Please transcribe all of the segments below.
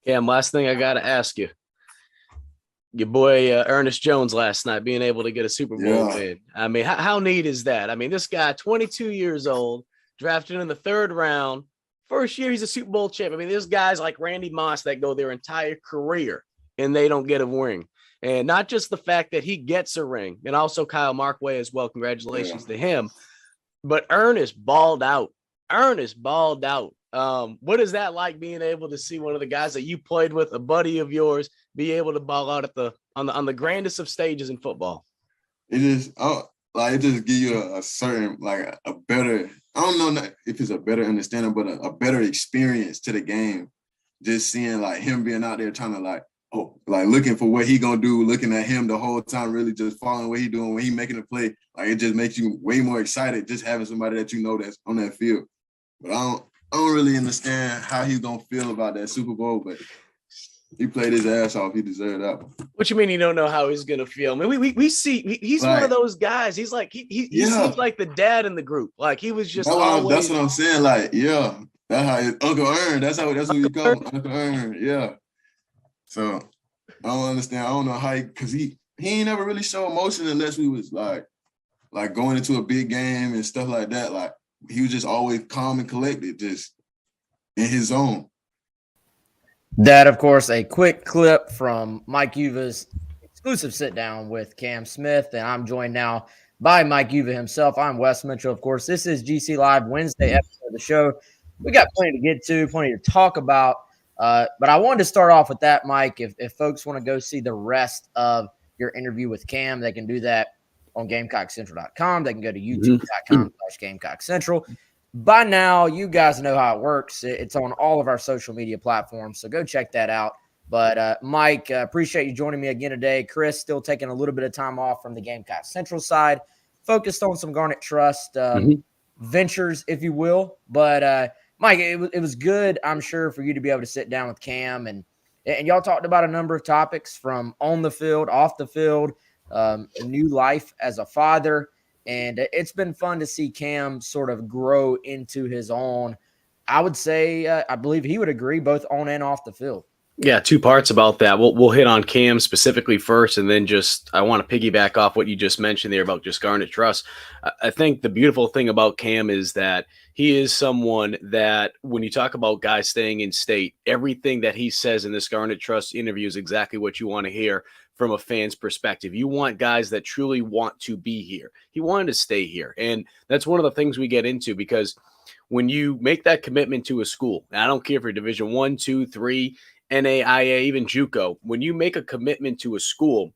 Yeah, last thing I got to ask you. Your boy Ernest Jones last night being able to get a Super Bowl win. I mean, how neat is that? I mean, this guy, 22 years old, drafted in the 3rd round. First year, he's a Super Bowl champ. I mean, there's guys like Randy Moss that go their entire career and they don't get a ring. And not just the fact that he gets a ring, and also Kyle Markway as well. Congratulations to him. But Ernest balled out. What is that like, being able to see one of the guys that you played with, a buddy of yours, be able to ball out at on the grandest of stages in football? It just it just give you a certain, like, a better, I don't know if it's a better understanding, but a better experience to the game. Just seeing, like, him being out there trying to, looking for what he gonna do, looking at him the whole time, really just following what he doing when he making a play. Like, it just makes you way more excited just having somebody that you know that's on that field. But I don't really understand how he's gonna feel about that Super Bowl, but he played his ass off. He deserved that one. What you mean you don't know how he's gonna feel? I mean, we see he's one of those guys. He's like he seems like the dad in the group. Like, he was just that's what I'm saying. Like, yeah, that's how Uncle Ern. That's what he called Uncle Ern. Yeah. So I don't understand. I don't know how because he ain't never really show emotion unless we was like going into a big game and stuff like that. Like, he was just always calm and collected, just in his zone. That, of course, a quick clip from Mike Uva's exclusive sit-down with Cam Smith, and I'm joined now by Mike Uva himself. I'm Wes Mitchell, of course. This is GC Live Wednesday episode of the show. We got plenty to get to, plenty to talk about, but I wanted to start off with that, Mike. If folks want to go see the rest of your interview with Cam, they can do that on GamecockCentral.com. They can go to youtube.com/GamecockCentral. By now, you guys know how it works. It's on all of our social media platforms, so go check that out. But, Mike, appreciate you joining me again today. Chris still taking a little bit of time off from the Gamecock Central side, focused on some Garnet Trust ventures, if you will. But, Mike, it was good, I'm sure, for you to be able to sit down with Cam. And y'all talked about a number of topics from on the field, off the field, a new life as a father. And it's been fun to see Cam sort of grow into his own. I would say, I believe he would agree, both on and off the field. Yeah, 2 parts about that. We'll hit on Cam specifically first, and then I want to piggyback off what you just mentioned there about just Garnet Trust. I think the beautiful thing about Cam is that he is someone that, when you talk about guys staying in state, everything that he says in this Garnet Trust interview is exactly what you want to hear from a fan's perspective. You want guys that truly want to be here. He wanted to stay here. And that's one of the things we get into, because when you make that commitment to a school, and I don't care if you're Division 1, 2, 3, NAIA, even JUCO, when you make a commitment to a school,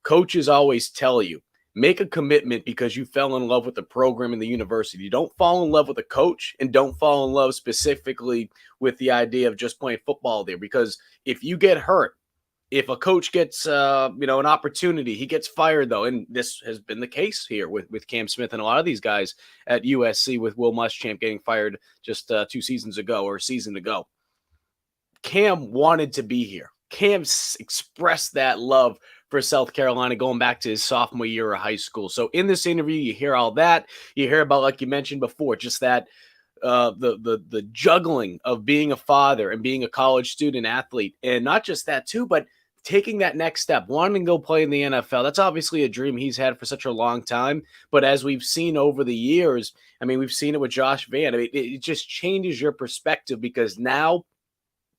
coaches always tell you, make a commitment because you fell in love with the program and the university. You don't fall in love with a coach, and don't fall in love specifically with the idea of just playing football there. Because if you get hurt, if a coach gets, an opportunity, he gets fired, though. And this has been the case here with Cam Smith and a lot of these guys at USC, with Will Muschamp getting fired just 2 seasons ago, or a season ago. Cam wanted to be here. Cam expressed that love for South Carolina going back to his sophomore year of high school. So in this interview, you hear all that. You hear about, like you mentioned before, just that the juggling of being a father and being a college student athlete. And not just that too, but taking that next step, wanting to go play in the NFL. That's obviously a dream he's had for such a long time. But as we've seen over the years, I mean, we've seen it with Josh Vann. I mean, it just changes your perspective, because now,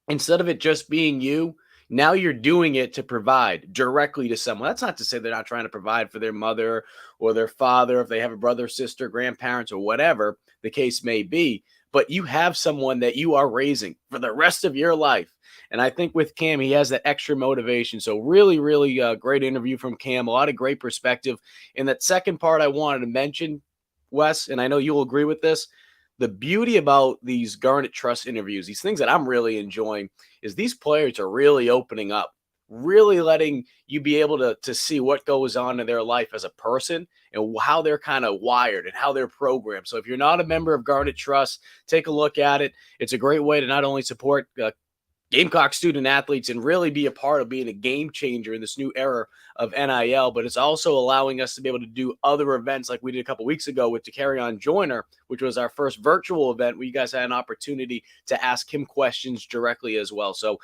instead of it just being you, now you're doing it to provide directly to someone. That's not to say they're not trying to provide for their mother or their father, if they have a brother, sister, grandparents, or whatever the case may be. But you have someone that you are raising for the rest of your life. And I think with Cam, he has that extra motivation. So really, really great interview from Cam. A lot of great perspective. And that second part I wanted to mention, Wes, and I know you'll agree with this, the beauty about these Garnet Trust interviews, these things that I'm really enjoying, is these players are really opening up, really letting you be able to see what goes on in their life as a person and how they're kind of wired and how they're programmed. So if you're not a member of Garnet Trust, take a look at it. It's a great way to not only support Gamecock student athletes and really be a part of being a game changer in this new era of NIL, but it's also allowing us to be able to do other events like we did a couple weeks ago with Takarion Joyner, which was our first virtual event where you guys had an opportunity to ask him questions directly as well. So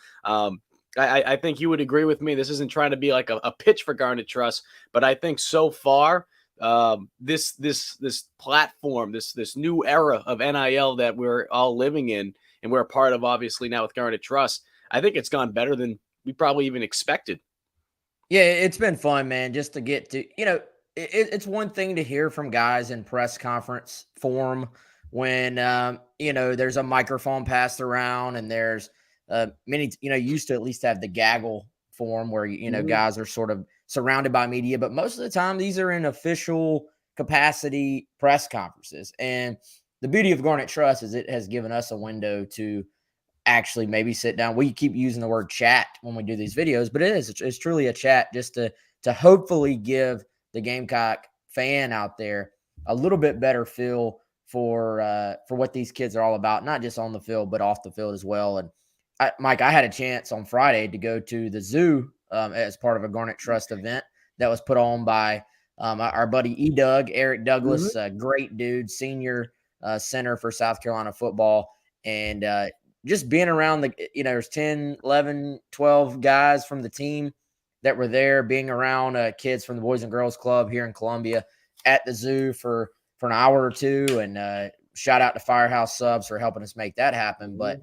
I think you would agree with me. This isn't trying to be like a pitch for Garnet Trust, but I think so far this platform, this new era of NIL that we're all living in, and we're a part of, obviously, now with Garnet Trust, I think it's gone better than we probably even expected. Yeah, it's been fun, man, just to get to, it's one thing to hear from guys in press conference form when, there's a microphone passed around and there's many, used to at least have the gaggle form where, guys are sort of surrounded by media, but most of the time these are in official capacity press conferences. And the beauty of Garnet Trust is it has given us a window to actually maybe sit down. We keep using the word chat when we do these videos, but it's truly a chat just to hopefully give the Gamecock fan out there a little bit better feel for what these kids are all about, not just on the field, but off the field as well. And Mike, I had a chance on Friday to go to the zoo as part of a Garnet Trust event that was put on by our buddy E-Doug, Eric Douglas, great dude, senior center for South Carolina football. And just being around there's 10, 11, 12 guys from the team that were there, being around kids from the Boys and Girls Club here in Columbia at the zoo for an hour or two. And shout out to Firehouse Subs for helping us make that happen. But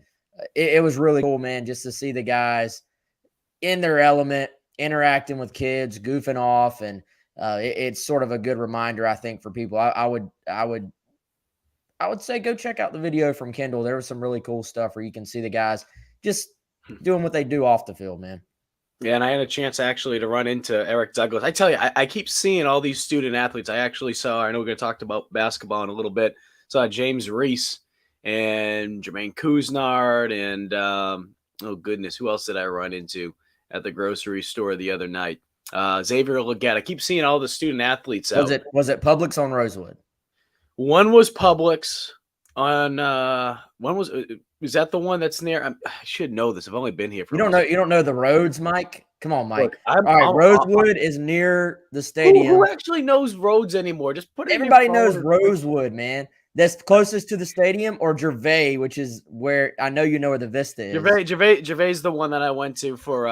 it was really cool, man, just to see the guys in their element, interacting with kids, goofing off. And it's sort of a good reminder, I think, for people. I would say go check out the video from Kendall. There was some really cool stuff where you can see the guys just doing what they do off the field, man. Yeah, and I had a chance actually to run into Eric Douglas. I tell you, I keep seeing all these student athletes. I actually saw, I know we're going to talk about basketball in a little bit, saw James Reese and Jermaine Cousinard and, oh goodness, who else did I run into at the grocery store the other night? Xavier Leggett. I keep seeing all the student athletes out. Was it Publix on Rosewood? One was Publix on one was that the one that's near? I should know this. I've only been here for you don't know the roads, Mike? Come on, Mike. Look, all right, Rosewood is near the stadium. Who actually knows roads anymore? Just put it. Everybody knows Rosewood, man. That's closest to the stadium, or Gervais, which is where I know you know where the Vista is. Gervais is the one that I went to for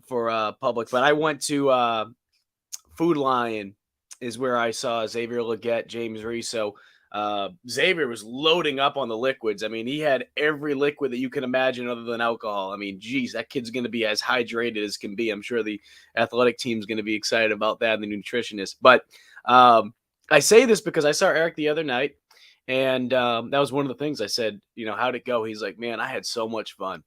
Publix, but I went to Food Lion is where I saw Xavier Leggett, James Reese. So Xavier was loading up on the liquids. I mean, he had every liquid that you can imagine other than alcohol. I mean, geez, that kid's going to be as hydrated as can be. I'm sure the athletic team's going to be excited about that and the nutritionist. But I say this because I saw Eric the other night, and that was one of the things I said, how'd it go? He's like, man, I had so much fun.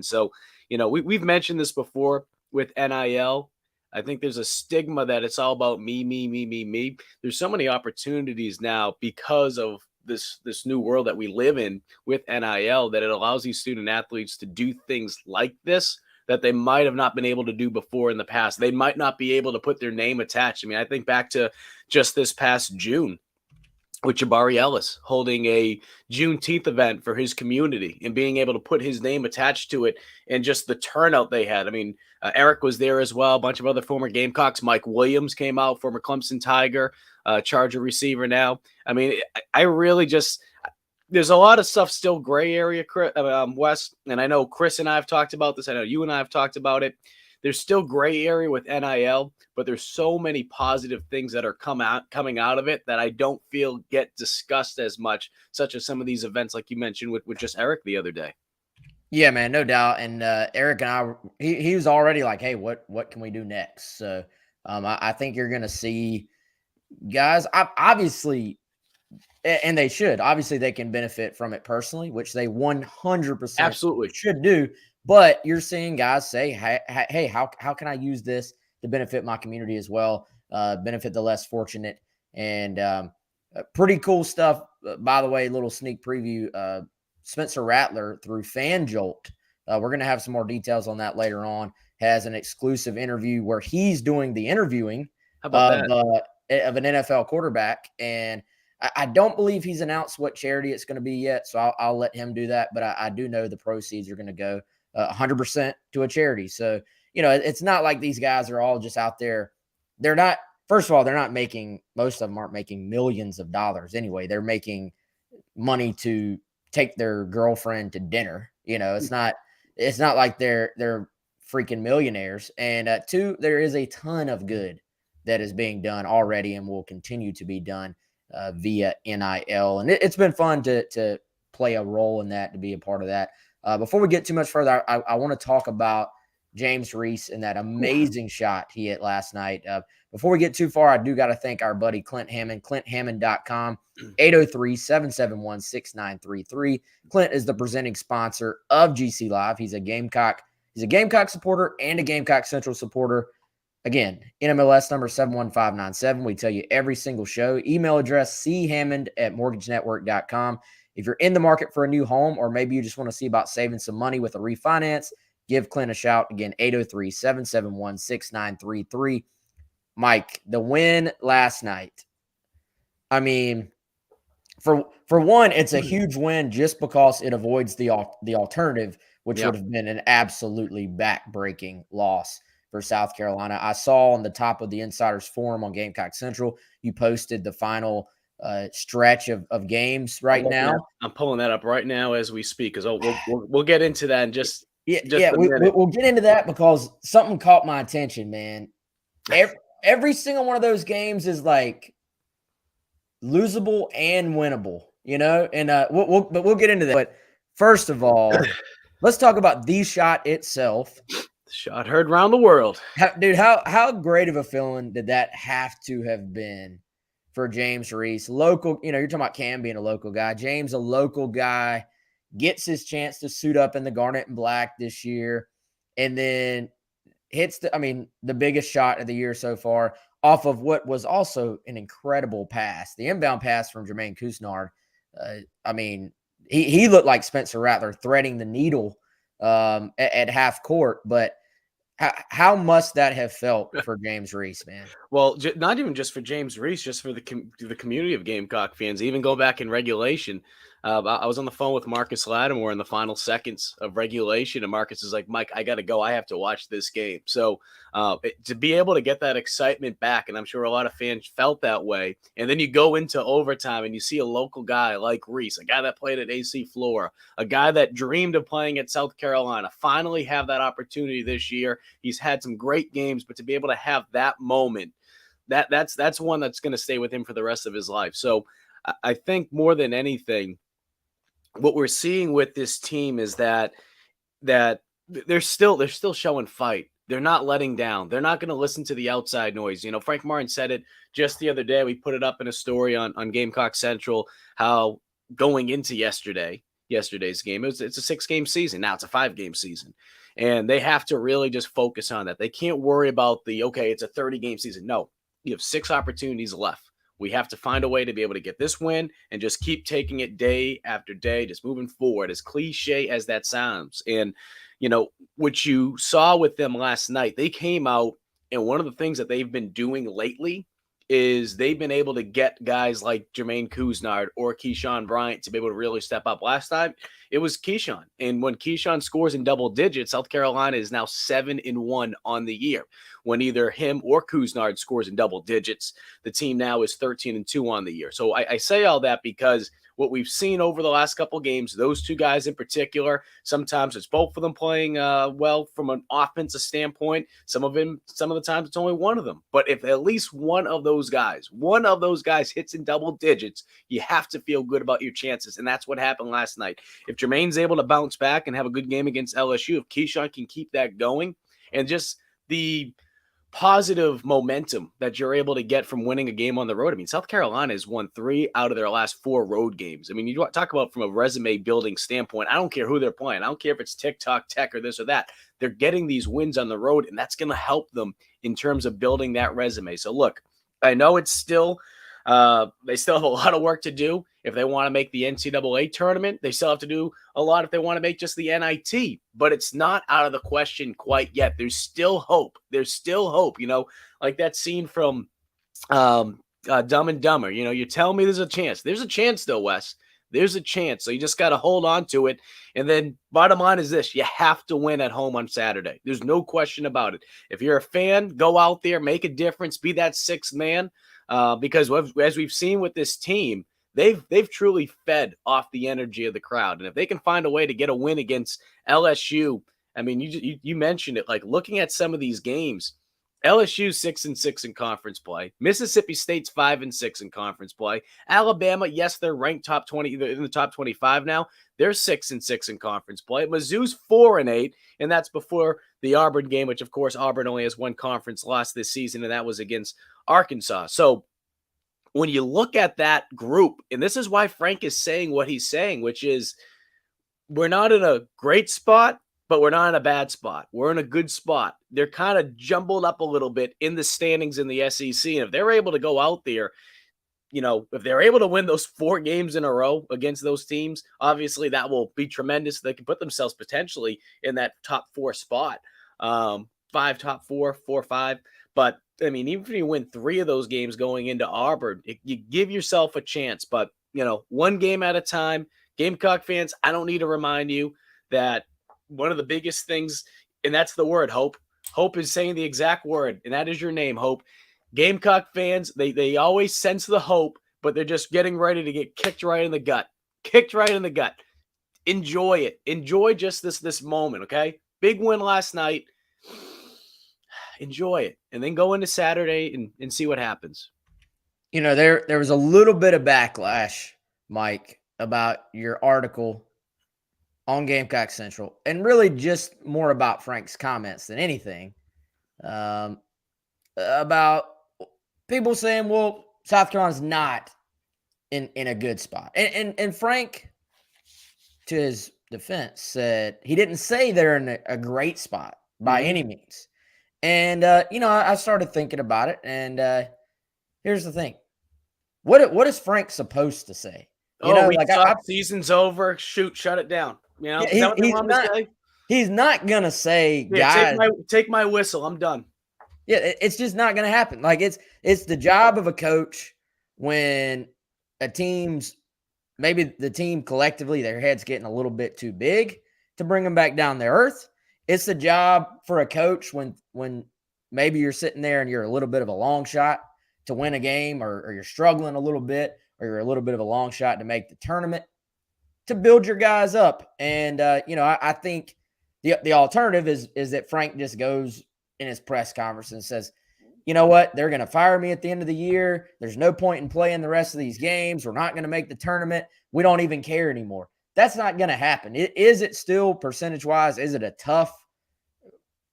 So, we've mentioned this before with NIL. I think there's a stigma that it's all about me. There's so many opportunities now because of this new world that we live in with NIL that it allows these student athletes to do things like this that they might have not been able to do before in the past. They might not be able to put their name attached. I mean, I think back to just this past June with Jabari Ellis holding a Juneteenth event for his community and being able to put his name attached to it and just the turnout they had. I mean, Eric was there as well. A bunch of other former Gamecocks. Mike Williams came out, former Clemson Tiger, Charger receiver now. I mean, I really just – there's a lot of stuff still gray area, Wes, and I know Chris and I have talked about this. I know you and I have talked about it. There's still gray area with NIL, but there's so many positive things that are coming out of it that I don't feel get discussed as much, such as some of these events like you mentioned with just Eric the other day. Yeah, man, no doubt. And Eric and I, he was already like, hey, what can we do next? So I think you're going to see guys, obviously, and they should. Obviously, they can benefit from it personally, which they 100% absolutely should do. But you're seeing guys say, hey, how can I use this to benefit my community as well, benefit the less fortunate? And pretty cool stuff. By the way, little sneak preview, Spencer Rattler through FanJolt. We're going to have some more details on that later on. Has an exclusive interview where he's doing the interviewing of an NFL quarterback. And I don't believe he's announced what charity it's going to be yet, so I'll let him do that. But I do know the proceeds are going to go 100% to a charity. So, it's not like these guys are all just out there. They're not, first of all, they're not making, most of them aren't making millions of dollars anyway. They're making money to take their girlfriend to dinner. It's not like they're freaking millionaires. And two, there is a ton of good that is being done already and will continue to be done via NIL. And it's been fun to play a role in that, to be a part of that. Before we get too much further, I want to talk about James Reese and that amazing shot he hit last night. Before we get too far, I do got to thank our buddy Clint Hammond, ClintHammond.com, 803-771-6933. Clint is the presenting sponsor of GC Live. He's a Gamecock supporter and a Gamecock Central supporter. Again, NMLS number 71597. We tell you every single show. Email address chammond@mortgagenetwork.com. If you're in the market for a new home, or maybe you just want to see about saving some money with a refinance, give Clint a shout. Again, 803-771-6933. Mike, the win last night. I mean, for one, it's a huge win just because it avoids the alternative, which would have been an absolutely back-breaking loss for South Carolina. I saw on the top of the Insiders Forum on Gamecock Central, you posted the final stretch of games now. I'm pulling that up right now as we speak, because we'll get into that in just we'll get into that, because something caught my attention, man. Every single one of those games is like losable and winnable, and we'll get into that. But first of all, let's talk about the shot itself. Shot heard around the world. How great of a feeling did that have to have been for James Reese? Local, you're talking about Cam being a local guy. James, a local guy, gets his chance to suit up in the garnet and black this year, and then hits the biggest shot of the year so far off of what was also an incredible pass. The inbound pass from Jermaine Couisnard. He looked like Spencer Rattler threading the needle at half court, but how must that have felt for James Reese, man? Well, not even just for James Reese, just for the community of Gamecock fans. Even go back in regulation. I was on the phone with Marcus Lattimore in the final seconds of regulation, and Marcus is like, "Mike, I got to go. I have to watch this game." So to be able to get that excitement back, and I'm sure a lot of fans felt that way, and then you go into overtime and you see a local guy like Reese, a guy that played at AC Flora, a guy that dreamed of playing at South Carolina, finally have that opportunity this year. He's had some great games, but to be able to have that moment, that's one that's going to stay with him for the rest of his life. So I think more than anything, what we're seeing with this team is that they're still showing fight. They're not letting down. They're not going to listen to the outside noise. Frank Martin said it just the other day. We put it up in a story on Gamecock Central, how going into yesterday's game, it's a 6-game season. Now it's a 5-game season. And they have to really just focus on that. They can't worry about it's a 30-game season. No, you have 6 opportunities left. We have to find a way to be able to get this win and just keep taking it day after day, just moving forward, as cliche as that sounds. And, what you saw with them last night, they came out, and one of the things that they've been doing lately is they've been able to get guys like Jermaine Couisnard or Keyshawn Bryant to be able to really step up. Last time, it was Keyshawn. And when Keyshawn scores in double digits, South Carolina is now 7-1 on the year. When either him or Couisnard scores in double digits, the team now is 13-2 on the year. So I say all that because what we've seen over the last couple of games, those two guys in particular, sometimes it's both of them playing well from an offensive standpoint. Some of the times it's only one of them. But if at least one of those guys hits in double digits, you have to feel good about your chances. And that's what happened last night. If Jermaine's able to bounce back and have a good game against LSU, if Keyshawn can keep that going, and just the positive momentum that you're able to get from winning a game on the road. I mean, South Carolina has won 3 out of their last 4 road games. I mean, you talk about from a resume building standpoint, I don't care who they're playing. I don't care if it's TikTok, Tech, or this or that. They're getting these wins on the road, and that's going to help them in terms of building that resume. So look, I know it's still they still have a lot of work to do. If they want to make the NCAA tournament, they still have to do a lot if they want to make just the NIT. But it's not out of the question quite yet. There's still hope. There's still hope. Like that scene from Dumb and Dumber. You know, you tell me there's a chance. There's a chance, though, Wes. There's a chance. So you just got to hold on to it. And then bottom line is this. You have to win at home on Saturday. There's no question about it. If you're a fan, go out there, make a difference, be that sixth man. Because as we've seen with this team, they've truly fed off the energy of the crowd. And if they can find a way to get a win against LSU, I mean, you mentioned it, like looking at some of these games, LSU 6-6 in conference play. Mississippi State's 5-6 in conference play. Alabama, yes, they're ranked top 20 in the top 25 now. They're 6-6 in conference play. Mizzou's 4-8, and that's before the Auburn game, which of course Auburn only has one conference loss this season, and that was against Arkansas. So when you look at that group, and this is why Frank is saying what he's saying, which is we're not in a great spot, but we're not in a bad spot. We're in a good spot. They're kind of jumbled up a little bit in the standings in the SEC. And if they're able to go out there, you know, if they're able to win those 4 games in a row against those teams, obviously that will be tremendous. They can put themselves potentially in that top 4 spot. 5, top 4, 4, 5. But, I mean, even if you win 3 of those games going into Auburn, you give yourself a chance. But, you know, one game at a time. Gamecock fans, I don't need to remind you that one of the biggest things, and that's the word hope. Hope is saying the exact word, and that is your name, Hope. Gamecock fans, they always sense the hope, but they're just getting ready to get kicked right in the gut. Kicked right in the gut. Enjoy it. Enjoy just this moment, okay? Big win last night. Enjoy it. And then go into Saturday and see what happens. You know, there was a little bit of backlash, Mike, about your article on Gamecock Central, and really just more about Frank's comments than anything, about people saying, well, South Carolina's not in a good spot. And Frank, to his defense, said he didn't say they're in a great spot by any means. And, you know, I started thinking about it, and here's the thing. What is Frank supposed to say? You know, like season's over. Shut it down. You know, he's not gonna say, guys, take my whistle. I'm done. Yeah, it's just not gonna happen. Like it's the job of a coach when maybe the team collectively, their head's getting a little bit too big to bring them back down to earth. It's the job for a coach when maybe you're sitting there and you're a little bit of a long shot to win a game, or you're struggling a little bit, or you're a little bit of a long shot to make the tournament, to build your guys up. And, you know, I think the alternative is that Frank just goes in his press conference and says, you know what, they're going to fire me at the end of the year. There's no point in playing the rest of these games. We're not going to make the tournament. We don't even care anymore. That's not going to happen. Is it still percentage-wise? Is it a tough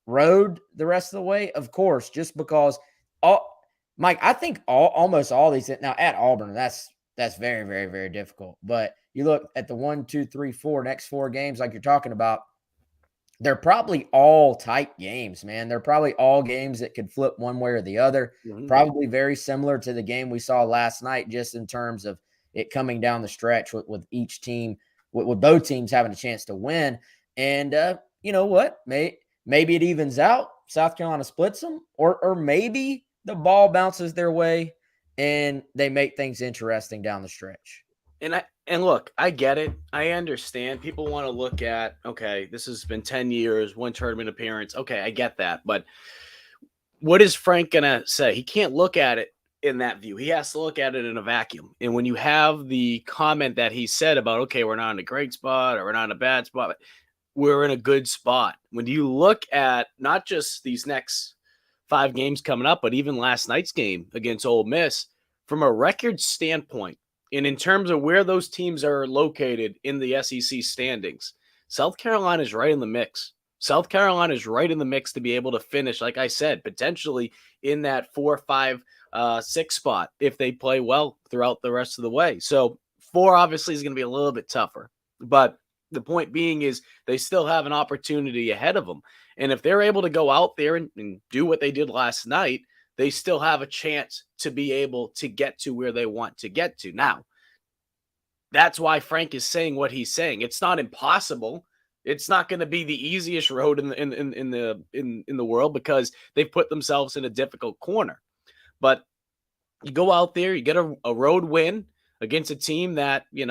road the rest of the way? Of course, just because Mike, I think almost all these – now, at Auburn, that's very, very, very difficult. But you look at the 1, 2, 3, 4 next 4 games like you're talking about, they're probably all tight games, man. They're probably all games that could flip one way or the other. Mm-hmm. Probably very similar to the game we saw last night, just in terms of it coming down the stretch with each team, with both teams having a chance to win. And you know what? Maybe it evens out. South Carolina splits them, or maybe the ball bounces their way and they make things interesting down the stretch. And look, I get it. I understand. People want to look at, okay, this has been 10 years, 1 tournament appearance. Okay, I get that. But what is Frank going to say? He can't look at it in that view. He has to look at it in a vacuum. And when you have the comment that he said about, okay, we're not in a great spot or we're not in a bad spot, we're in a good spot. When you look at not just these next 5 games coming up, but even last night's game against Ole Miss, from a record standpoint, and in terms of where those teams are located in the SEC standings, South Carolina is right in the mix. South Carolina is right in the mix to be able to finish, like I said, potentially in that 4, 5, 6 spot if they play well throughout the rest of the way. So 4 obviously is going to be a little bit tougher. But the point being is they still have an opportunity ahead of them. And if they're able to go out there and do what they did last night, they still have a chance to be able to get to where they want to get to. Now, that's why Frank is saying what he's saying. It's not impossible. It's not going to be the easiest road in the world because they've put themselves in a difficult corner. But You go out there, you get a road win against a team that, you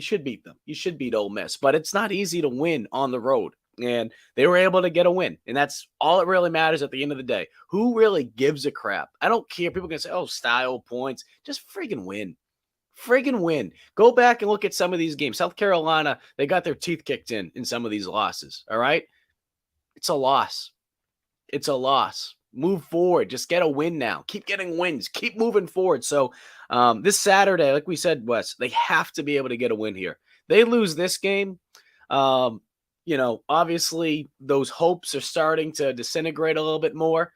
should beat them. You should beat Ole Miss, but it's not easy to win on the road. And they were able to get a win. And that's all that really matters at the end of the day. Who really gives a crap? I don't care. People can say, oh, style, points. Just friggin' win. Friggin' win. Go back and look at some of these games. South Carolina, they got their teeth kicked in some of these losses. All right? It's a loss. It's a loss. Move forward. Just get a win now. Keep getting wins. Keep moving forward. So this Saturday, like we said, Wes, they have to be able to get a win here. They lose this game. Obviously those hopes are starting to disintegrate a little bit more.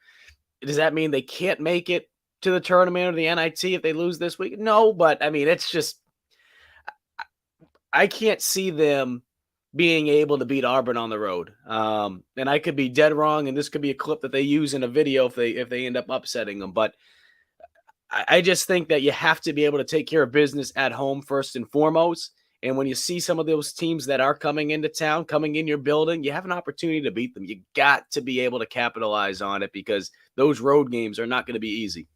Does that mean they can't make it to the tournament or the NIT if they lose this week? No, but I mean, it's just, I can't see them being able to beat Auburn on the road. And I could be dead wrong, and this could be a clip that they use in a video if they end up upsetting them. But I just think that you have to be able to take care of business at home first and foremost. And when you see some of those teams that are coming into town, coming in your building, you have an opportunity to beat them. You got to be able to capitalize on it because those road games are not going to be easy.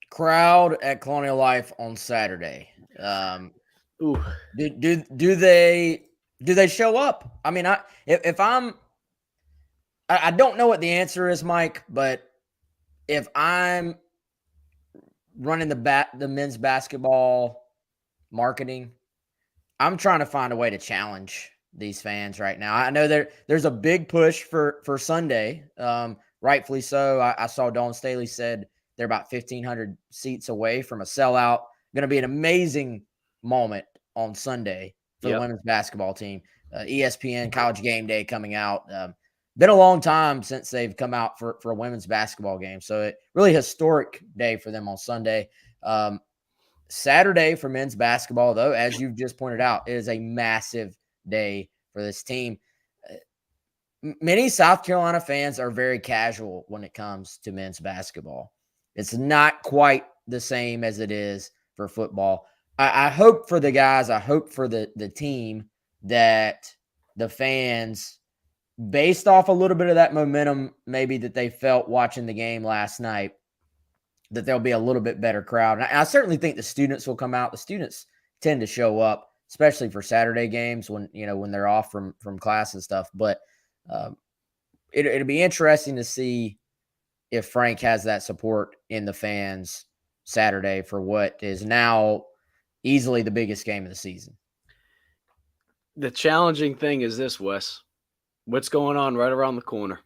Crowd at Colonial Life on Saturday. Ooh. Do they show up? I mean, I don't know what the answer is, Mike, but if I'm running the men's basketball marketing, I'm trying to find a way to challenge these fans right now. I know there's a big push for Sunday, rightfully so. I saw Dawn Staley said they're about 1,500 seats away from a sellout. Going to be an amazing moment on Sunday for the women's basketball team. ESPN College Game Day coming out. Been a long time since they've come out for a women's basketball game. So it really historic day for them on Sunday. Saturday for men's basketball, though, as you've just pointed out, is a massive day for this team. Many South Carolina fans are very casual when it comes to men's basketball. It's not quite the same as it is for football. I hope for the guys, I hope for the team that the fans, based off a little bit of that momentum maybe that they felt watching the game last night, that there'll be a little bit better crowd. And I certainly think the students will come out. The students tend to show up, especially for Saturday games when they're off from class and stuff. But it'll be interesting to see if Frank has that support in the fans Saturday for what is now easily the biggest game of the season. The challenging thing is this, Wes. What's going on right around the corner?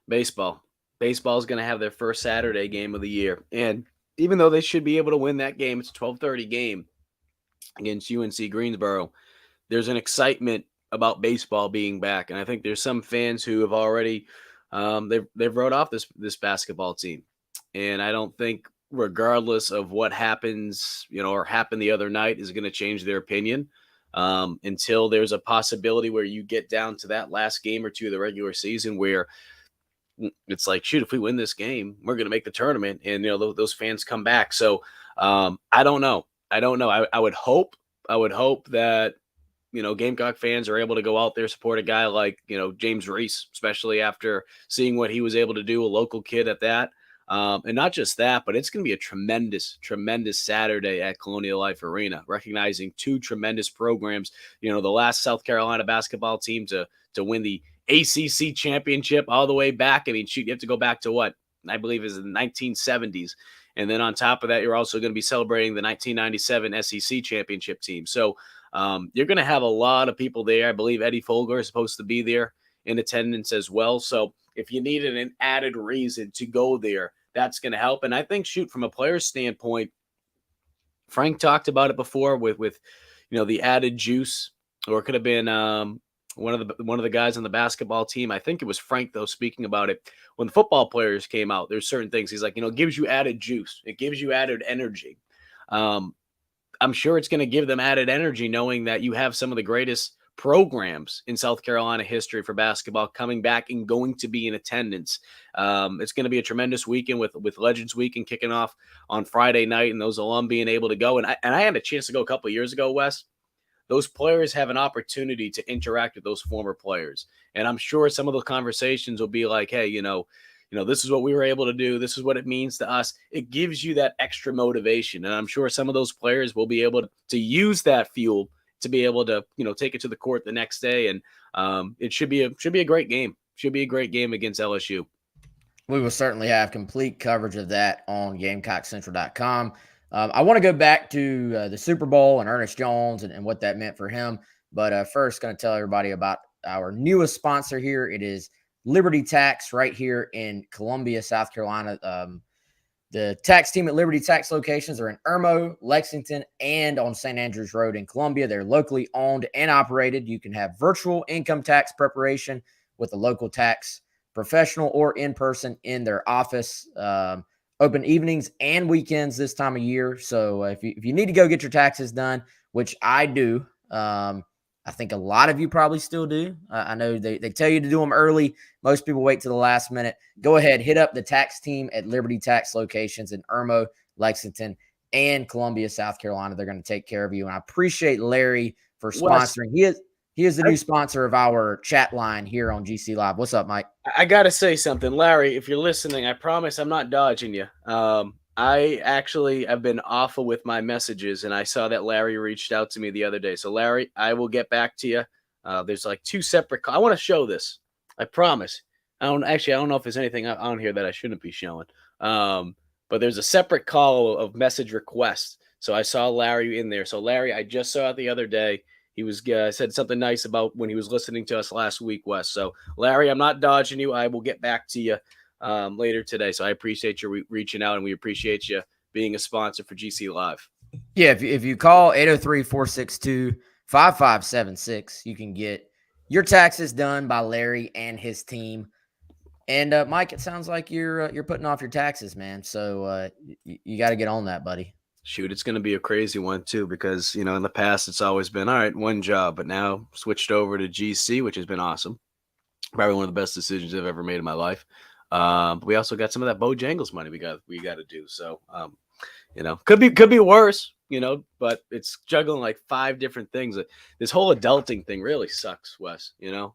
Baseball. Baseball is going to have their first Saturday game of the year. And even though they should be able to win that game, it's a 12:30 game against UNC Greensboro. There's an excitement about baseball being back. And I think there's some fans who have already they've wrote off this basketball team. And I don't think, regardless of what happens, or happened the other night, is going to change their opinion until there's a possibility where you get down to that last game or two of the regular season where it's like, shoot, if we win this game, we're going to make the tournament. And, those fans come back. So I don't know. I would hope that, Gamecock fans are able to go out there, support a guy like, James Reese, especially after seeing what he was able to do, a local kid at that. And not just that, but it's going to be a tremendous, tremendous Saturday at Colonial Life Arena, recognizing two tremendous programs. The last South Carolina basketball team to win the ACC championship all the way back. I mean, shoot, you have to go back to what I believe is the 1970s. And then on top of that, you're also going to be celebrating the 1997 SEC championship team. So you're going to have a lot of people there. I believe Eddie Folger is supposed to be there in attendance as well. So if you needed an added reason to go there, that's going to help. And I think, shoot, from a player's standpoint, Frank talked about it before with the added juice, or it could have been one of the guys on the basketball team. I think it was Frank, though, speaking about it. When the football players came out, there's certain things he's like, it gives you added juice. It gives you added energy. I'm sure it's going to give them added energy knowing that you have some of the greatest programs in South Carolina history for basketball coming back and going to be in attendance. It's going to be a tremendous weekend with Legends Weekend kicking off on Friday night and those alum being able to go. And I had a chance to go a couple of years ago, Wes. Those players have an opportunity to interact with those former players. And I'm sure some of the conversations will be like, hey, this is what we were able to do. This is what it means to us. It gives you that extra motivation. And I'm sure some of those players will be able to use that fuel to be able to, take it to the court the next day. And it should be a great game. Should be a great game against LSU. We will certainly have complete coverage of that on GamecockCentral.com. I want to go back to the Super Bowl and Ernest Jones and what that meant for him. But first, going to tell everybody about our newest sponsor here. It is Liberty Tax right here in Columbia, South Carolina. The tax team at Liberty Tax locations are in Irmo, Lexington, and on St. Andrews Road in Columbia. They're locally owned and operated. You can have virtual income tax preparation with a local tax professional or in person in their office. Open evenings and weekends this time of year. So if you need to go get your taxes done, which I do, I think a lot of you probably still do. I know they tell you to do them early. Most people wait to the last minute. Go ahead, hit up the tax team at Liberty Tax locations in Irmo, Lexington, and Columbia, South Carolina. They're going to take care of you. And I appreciate Larry for sponsoring. He is the new sponsor of our chat line here on GC Live. What's up, Mike? I got to say something. Larry, if you're listening, I promise I'm not dodging you. I actually have been awful with my messages, and I saw that Larry reached out to me the other day. So, Larry, I will get back to you. There's like two separate I want to show this. I promise. I don't know if there's anything on here that I shouldn't be showing. But there's a separate call of message requests. So I saw Larry in there. So, Larry, I just saw it the other day. He was said something nice about when he was listening to us last week, Wes. So, Larry, I'm not dodging you. I will get back to you later today. So I appreciate you reaching out, and we appreciate you being a sponsor for GC Live. Yeah, if you call 803-462-5576, you can get your taxes done by Larry and his team. And Mike, it sounds like you're putting off your taxes, man. So you got to get on that, buddy. Shoot, it's going to be a crazy one too, because in the past it's always been all right, one job, but now switched over to GC, which has been awesome. Probably one of the best decisions I've ever made in my life. But we also got some of that Bojangles money we got to do. So, could be worse, but it's juggling like 5 different things. This whole adulting thing really sucks, Wes. They don't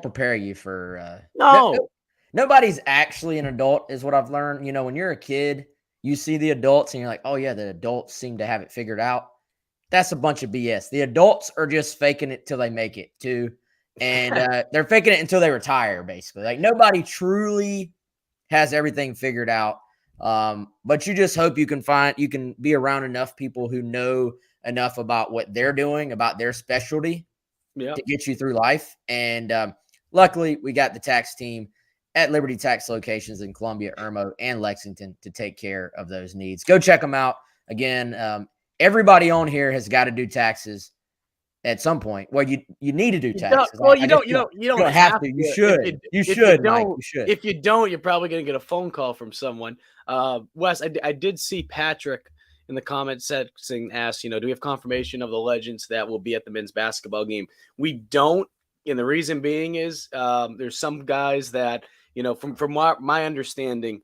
prepare you for no. Nobody's actually an adult is what I've learned. When you're a kid, you see the adults and you're like, oh yeah, the adults seem to have it figured out. That's a bunch of BS. The adults are just faking it till they make it too. And they're faking it until they retire, basically. Like nobody truly has everything figured out. But you just hope you can be around enough people who know enough about what they're doing, about their specialty to get you through life. And luckily, we got the tax team at Liberty Tax locations in Columbia, Irmo, and Lexington to take care of those needs. Go check them out. Again, everybody on here has got to do taxes at some point. Well, you need to do taxes. You don't have to. You should. You should, Mike. You should. If you don't, you're probably going to get a phone call from someone. Wes, I did see Patrick in the comment section ask, do we have confirmation of the legends that will be at the men's basketball game? We don't. And the reason being is there's some guys that, from my understanding,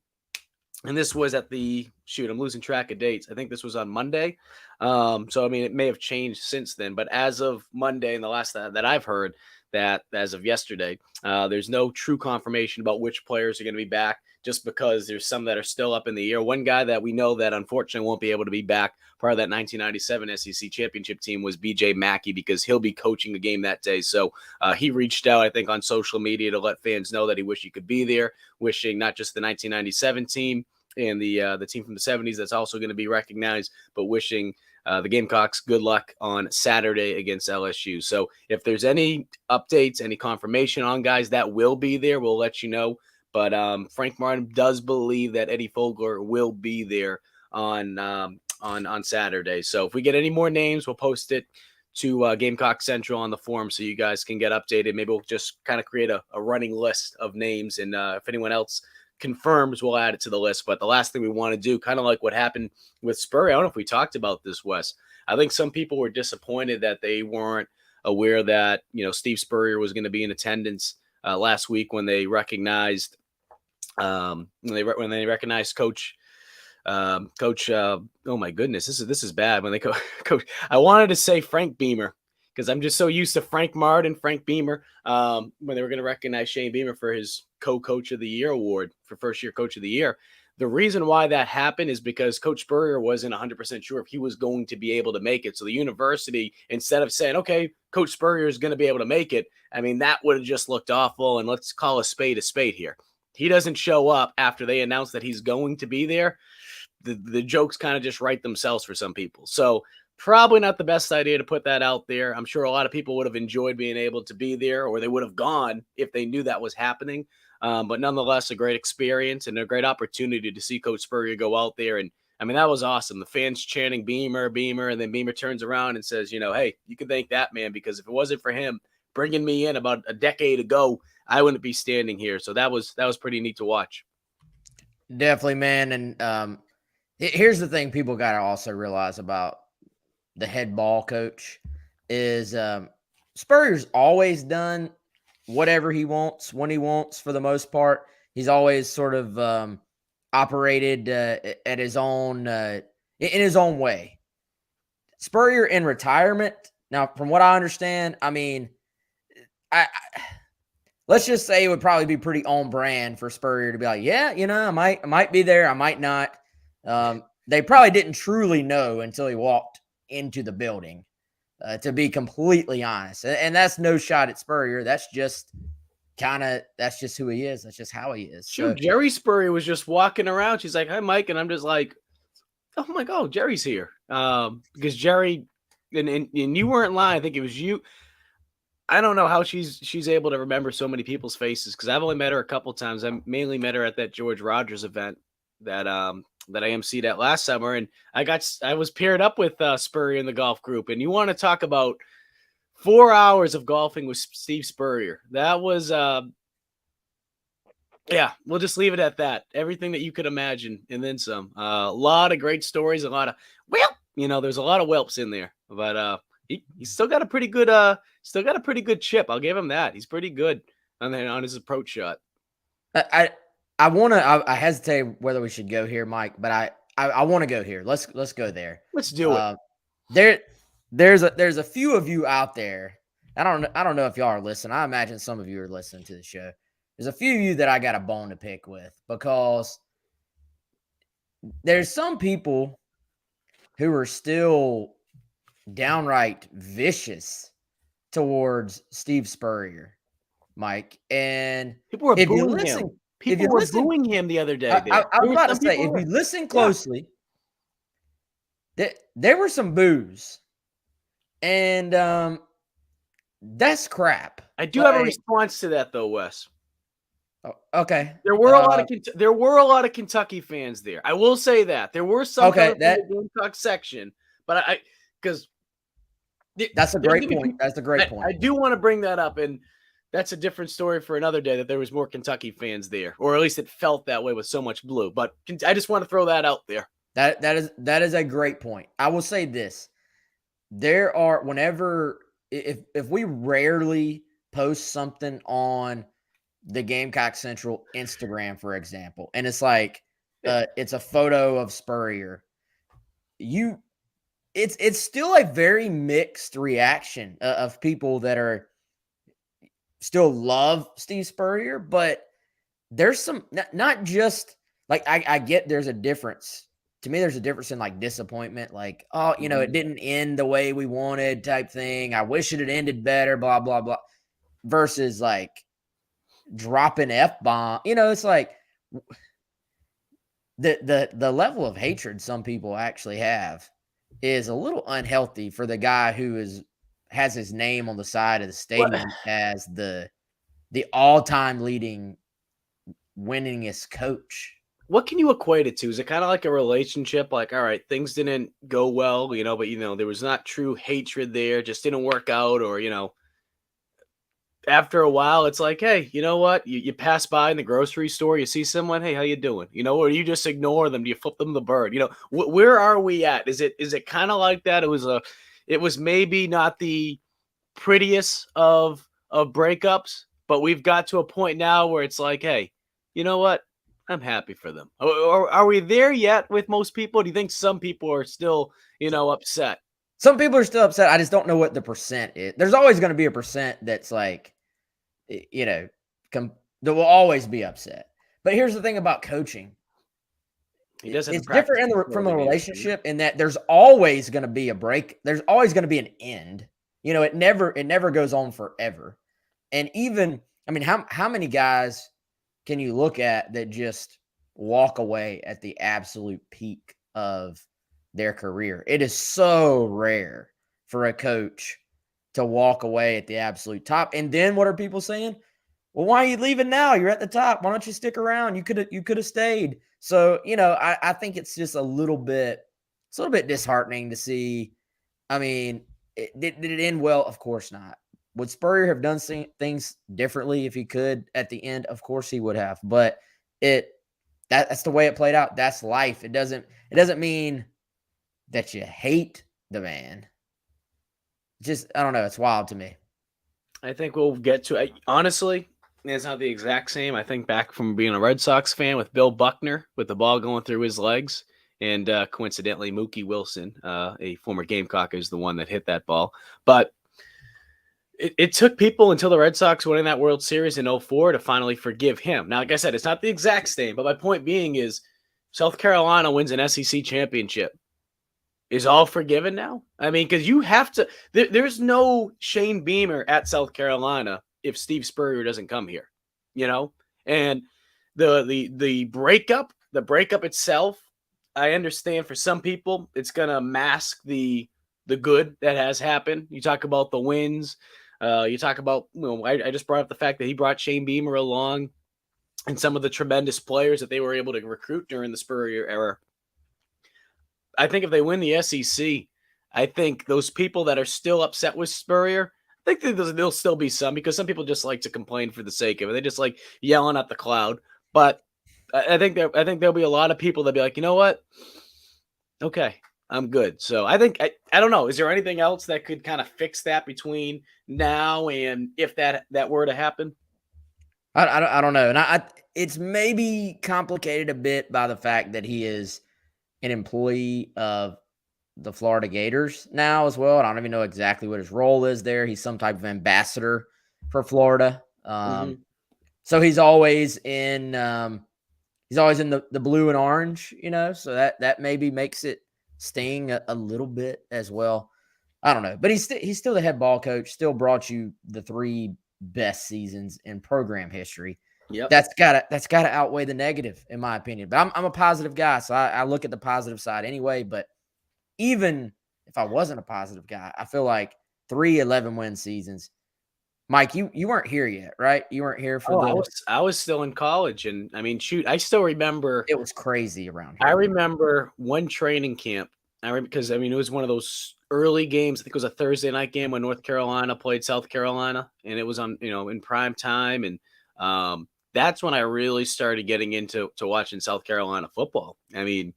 and this was at I'm losing track of dates. I think this was on Monday. So, it may have changed since then. But as of Monday, and the last that I've heard, that as of yesterday, there's no true confirmation about which players are going to be back, just because there's some that are still up in the air. One guy that we know that unfortunately won't be able to be back, part of that 1997 SEC championship team, was BJ Mackey, because he'll be coaching the game that day. So he reached out, I think, on social media to let fans know that he wished he could be there, wishing not just the 1997 team and the team from the 70s that's also going to be recognized, but wishing the Gamecocks good luck on Saturday against LSU. So if there's any updates, any confirmation on guys that will be there, we'll let you know. But Frank Martin does believe that Eddie Fogler will be there on Saturday. So if we get any more names, we'll post it to Gamecock Central on the forum so you guys can get updated. Maybe we'll just kind of create a running list of names, and if anyone else confirms, we'll add it to the list. But the last thing we want to do, kind of like what happened with Spurrier, I don't know if we talked about this, Wes. I think some people were disappointed that they weren't aware that Steve Spurrier was going to be in attendance last week when they recognized when they recognized Coach. Oh my goodness, this is bad. When they coach, I wanted to say Frank Beamer. because I'm just so used to Frank Martin, Frank Beamer, when they were going to recognize Shane Beamer for his co-coach of the year award for first year coach of the year. The reason why that happened is because Coach Spurrier wasn't 100% sure if he was going to be able to make it. So the university, instead of saying, okay, Coach Spurrier is going to be able to make it, I mean, that would have just looked awful. And let's call a spade here. He doesn't show up after they announce that he's going to be there. The jokes kind of just write themselves for some people. So probably not the best idea to put that out there. I'm sure a lot of people would have enjoyed being able to be there, or they would have gone if they knew that was happening. But nonetheless, a great experience and a great opportunity to see Coach Spurrier go out there. And I mean, that was awesome. The fans chanting Beamer, Beamer, and then Beamer turns around and says, hey, you can thank that man, because if it wasn't for him bringing me in about a decade ago, I wouldn't be standing here. So that was pretty neat to watch. Definitely, man. And here's the thing people got to also realize about the head ball coach is Spurrier's always done whatever he wants when he wants. For the most part, he's always sort of operated at his own in his own way. Spurrier in retirement now, from what I understand, I mean, I let's just say it would probably be pretty on brand for Spurrier to be like, yeah, I might be there, I might not. They probably didn't truly know until he walked into the building, to be completely honest. And that's no shot at Spurrier. That's just who he is. That's just how he is. Shoot, so, Jerry Spurrier was just walking around. She's like, hi, Mike. And I'm just like, oh my God, Jerry's here. Because Jerry, and you weren't lying. I think it was you. I don't know how she's able to remember so many people's faces, because I've only met her a couple times. I mainly met her at that George Rogers event that I emceed at last summer, and I was paired up with Spurrier in the golf group. And you want to talk about 4 hours of golfing with Steve Spurrier? That was yeah, we'll just leave it at that. Everything that you could imagine and then some. A lot of great stories, a lot of there's a lot of whelps in there, but he's still got a pretty good chip. I'll give him that. He's pretty good on his approach shot. I hesitate whether we should go here, Mike, but I want to go here. Let's go there. Let's do it. There's a few of you out there. I don't know if y'all are listening. I imagine some of you are listening to the show. There's a few of you that I got a bone to pick with, because there's some people who are still downright vicious towards Steve Spurrier, Mike. And people were booing him. People were booing him the other day. I was about to say, if you listen closely, there were some boos. And that's crap. I do have a response to that, though, Wes. Oh, okay. There were a lot of Kentucky fans there. I will say that. There were some in the Gamecock section, but because that's a great point. That's a great point. I do want to bring that up, and that's a different story for another day, that there was more Kentucky fans there, or at least it felt that way with so much blue. But I just want to throw that out there. That is a great point. I will say this. There are, if we rarely post something on the Gamecock Central Instagram, for example, and it's like it's a photo of Spurrier, it's still a very mixed reaction of people that are still love Steve Spurrier, but there's some, not just like, I get there's a difference. To me, there's a difference in like disappointment, like, oh, it didn't end the way we wanted type thing. I wish it had ended better, blah, blah, blah, versus like dropping F-bomb. It's like the level of hatred some people actually have is a little unhealthy for the guy who has his name on the side of the stadium as the all-time leading winningest coach. What can you equate it to? Is it kind of like a relationship? Like, all right, things didn't go well, but there was not true hatred there, just didn't work out, or, after a while, it's like, hey, you know what? You pass by in the grocery store, you see someone, hey, how you doing? Or you just ignore them. Do you flip them the bird? Where are we at? Is it kind of like that? It was maybe not the prettiest of breakups, but we've got to a point now where it's like, hey, you know what? I'm happy for them. Or are we there yet with most people? Do you think some people are still, upset? Some people are still upset. I just don't know what the percent is. There's always going to be a percent that's like, you know, that will always be upset. But here's the thing about coaching. He does have It's to practice different from a games, relationship in that there's always going to be a break. There's always going to be an end. You know, it never goes on forever. And even, I mean, how many guys can you look at that just walk away at the absolute peak of their career? It is so rare for a coach to walk away at the absolute top. And then what are people saying? Well, why are you leaving now? You're at the top. Why don't you stick around? You could have stayed. So, you know, I think it's just a little bit disheartening to see. I mean, did it end well? Of course not. Would Spurrier have done things differently if he could at the end? Of course he would have. But that's the way it played out. That's life. It doesn't mean that you hate the man. Just, I don't know. It's wild to me. I think we'll get to it. Honestly, it's not the exact same. I think back from being a Red Sox fan with Bill Buckner with the ball going through his legs. And coincidentally, Mookie Wilson, a former Gamecock, is the one that hit that ball. But it took people until the Red Sox winning that World Series in 2004 to finally forgive him. Now, like I said, it's not the exact same, but my point being is South Carolina wins an SEC championship. Is all forgiven now? I mean, because you have to there's no Shane Beamer at South Carolina if Steve Spurrier doesn't come here, you know? And the breakup itself, I understand for some people it's gonna mask the good that has happened. You talk about the wins. You talk about, you know, I just brought up the fact that he brought Shane Beamer along and some of the tremendous players that they were able to recruit during the Spurrier era. I think if they win the SEC, I think those people that are still upset with Spurrier, I think there'll still be some, because some people just like to complain for the sake of it. They just like yelling at the cloud. But I think there'll be a lot of people that'll be like, you know what? Okay, I'm good. So I think I don't know. Is there anything else that could kind of fix that between now and if that were to happen? I don't know. And it's maybe complicated a bit by the fact that he is an employee of the Florida Gators now as well. I don't even know exactly what his role is there. He's some type of ambassador for Florida. So he's always in the blue and orange, you know, so that maybe makes it sting a little bit as well. I don't know, but he's still the head ball coach, still brought you the 3 best seasons in program history. Yep. That's gotta outweigh the negative, in my opinion. But I'm a positive guy, so I look at the positive side anyway. But even if I wasn't a positive guy, I feel like 3 11-win seasons. Mike, you weren't here yet, right? You weren't here for I was still in college, and I mean, shoot, I still remember. It was crazy around here. I remember one training camp. Because I mean, it was one of those early games. I think it was a Thursday night game when North Carolina played South Carolina, and it was on, you know, in prime time, and that's when I really started getting into watching South Carolina football. I mean,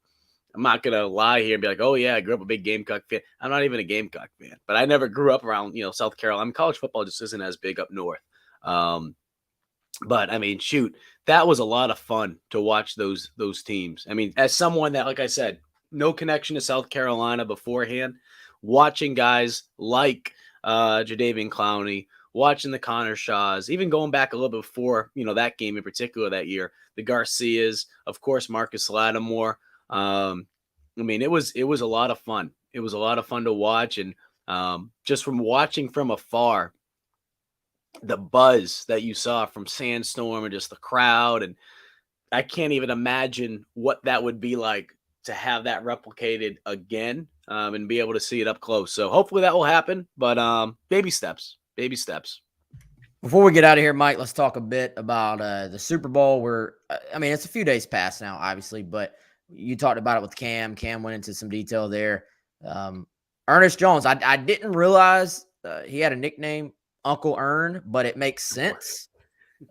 I'm not gonna lie here and be like, oh yeah, I grew up a big Gamecock fan. I'm not even a Gamecock fan, but I never grew up around, you know, South Carolina. I mean, college football just isn't as big up north. But I mean, shoot, that was a lot of fun to watch those teams. I mean, as someone that, like I said, no connection to South Carolina beforehand, watching guys like Jadeveon Clowney, watching the Connor Shaws, even going back a little bit before, you know, that game in particular that year, the Garcias, of course, Marcus Lattimore. I mean, it was a lot of fun. It was a lot of fun to watch, and just from watching from afar, the buzz that you saw from Sandstorm and just the crowd, and I can't even imagine what that would be like to have that replicated again, and be able to see it up close. So hopefully that will happen, but baby steps. Before we get out of here, Mike, let's talk a bit about the Super Bowl. I mean, it's a few days past now, obviously, but you talked about it with Cam. Cam went into some detail there. Ernest Jones, I didn't realize he had a nickname, Uncle Ern, but it makes sense.